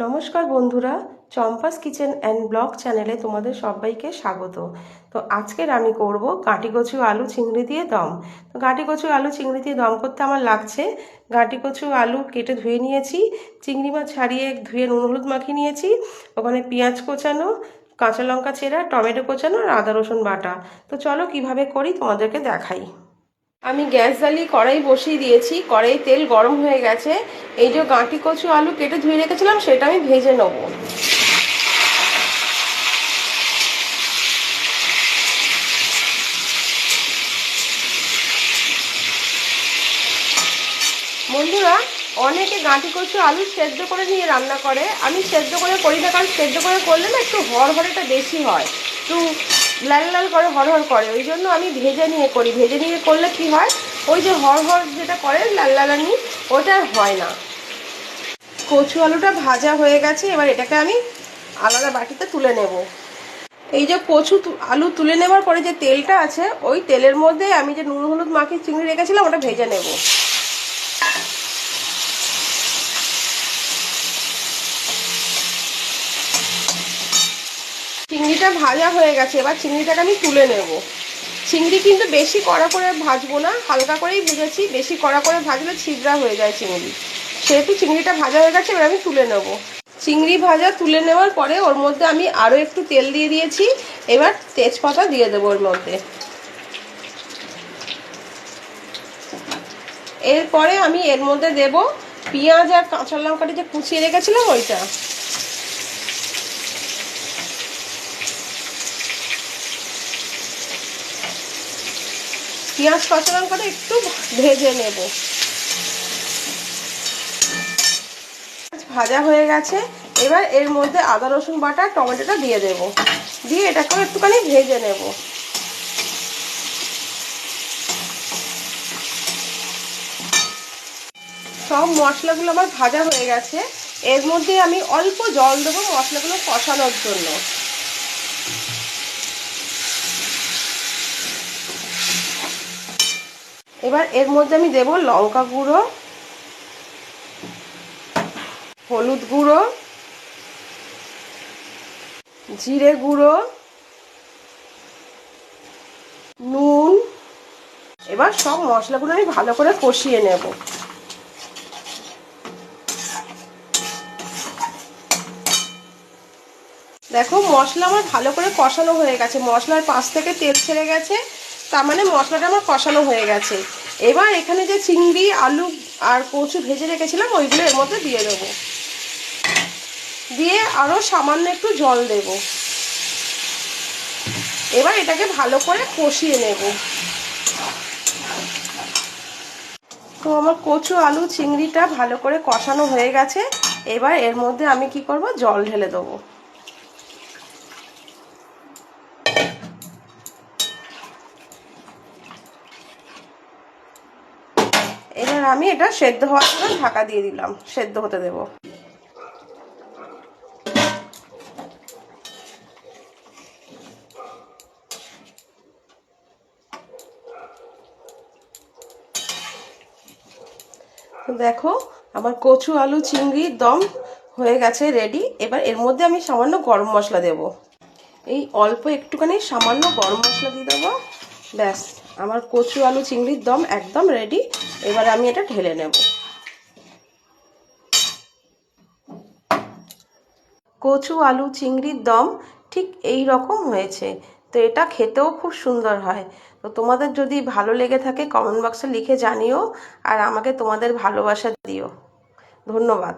নমস্কার বন্ধুরা, Champa's kitchen and blog চ্যানেলে তোমাদের সবাইকে স্বাগত। তো আজকের আমি করব গাঁটি কচু আলু চিংড়ি দিয়ে দম। তো গাঁটি কচু আলু চিংড়ি দিয়ে দম করতে আমার লাগছে গাঁটি কচু আলু কেটে ধুয়ে নিয়েছি, চিংড়ি মাছ ছাড়িয়ে ধুয়ে নুন হলুদ মাখিয়ে নিয়েছি, ওখানে পেঁয়াজ কোচানো, কাঁচা লঙ্কা চেরা, টমেটো কোচানো আর আদা রসুন বাটা। তো চলো কিভাবে করি তোমাদেরকে দেখাই। আমি গ্যাস জ্বালিয়ে কড়াই বসিয়ে দিয়েছি, কড়াই তেল গরম হয়ে গেছে। এই যে গাঁটি কচু আলু কেটে ধুয়ে রেখেছিলাম সেটা আমি ভেজে নেব। বন্ধুরা, অনেকে গাঁটি কচু আলু সেদ্ধ করে নিয়ে রান্না করে, আমি সেদ্ধ করে করি না, কারণ সেদ্ধ করে করলে না একটু হড়হড়েটা বেশি হয়, একটু লাল লাল করে হড়হড় করে, ওই জন্য আমি ভেজে নিয়ে করি। ভেজে নিয়ে করলে কি হয়, ওই যে হড়হড় যেটা করে লাল লালানি, ওটা হয় না। কচু আলুটা ভাজা হয়ে গেছে, এবার এটাকে আমি আলাদা বাটিতে তুলে নেব। এই যে আলু তুলে নেবার পরে যে তেলটা আছে, ওই তেলের মধ্যে আমি যে নুন হলুদ মাখিয়ে চিংড়ি রেখেছিলাম ওটা ভেজে নেব। চিংড়িটা ভাজা হয়ে গেছে, এবার চিংড়িটাকে আমি তুলে নেব। চিংড়ি কিন্তু বেশি কড়া করে ভাজবো না, হালকা করেই ভেজেছি। বেশি কড়া করে ভাজলে ছিদ্রা হয়ে যায় চিংড়ি, সেহেতু চিংড়িটা ভাজা হয়ে গেছে, এবার আমি তুলে নেব। চিংড়ি ভাজা তুলে নেওয়ার পরে ওর মধ্যে আমি আরও একটু তেল দিয়ে দিয়েছি। এবার তেজপাতা দিয়ে দেবো ওর মধ্যে। এরপরে আমি এর মধ্যে দেব পেঁয়াজ আর কাঁচা লঙ্কাটা যে কুচিয়ে রেখেছিলাম ওইটা। পেঁয়াজ কাঁচা লঙ্কাটা একটু ভেজে নেব। ভাজা হয়ে গেছে, এবার এর মধ্যে আদা রসুন বাটা টমেটোটা দিয়ে দেব, দিয়ে এটাকেও একটুখানি ভেজে নেব। সব মশলাগুলো আমার ভাজা হয়ে গেছে, এর মধ্যে আমি অল্প জল দেবো মশলাগুলো কষানোর জন্য। এবার এর মধ্যে আমি দেব লঙ্কা গুঁড়ো, হলুদ গুঁড়ো, জিরে গুঁড়ো, নুন। এবার সব মশলাগুলো আমি ভালো করে কষিয়ে নেব। দেখো মশলা আমার ভালো করে কষানো হয়ে গেছে, মশলার পাশ থেকে তেল ছেড়ে গেছে, তার মানে মশলাটা আমার কষানো হয়ে গেছে। এবার এখানে যে চিংড়ি আলু আর কচু ভেজে রেখেছিলাম ওইগুলো এর মধ্যে দিয়ে দেবো, দিয়ে আরও সামান্য একটু জল দেব। এবার এটাকে ভালো করে কষিয়ে নেব। তো আমার কচু আলু চিংড়িটা ভালো করে কষানো হয়ে গেছে, এবার এর মধ্যে আমি কি করব, জল ঢেলে দেবো। এবার আমি এটা সেদ্ধ হওয়ার জন্য ঢাকা দিয়ে দিলাম, সেদ্ধ হতে দেব। দেখো আমার কচু আলু চিংড়ির দম হয়ে গেছে, রেডি। এবার এর মধ্যে আমি সামান্য গরম মশলা দেব, এই অল্প একটুখানি সামান্য গরম মশলা দিয়ে দেবো। ব্যাস, আমার কচু আলু চিংড়ির দম একদম রেডি। এবার আমি এটা ঢেলে নেব। কচু আলু চিংড়ির দম ঠিক এই রকম হয়েছে। তো এটা খেতেও খুব সুন্দর হয়। তো তোমাদের যদি ভালো লেগে থাকে কমেন্ট বক্সে লিখে জানিও, আর আমাকে তোমাদের ভালোবাসা দিও। ধন্যবাদ।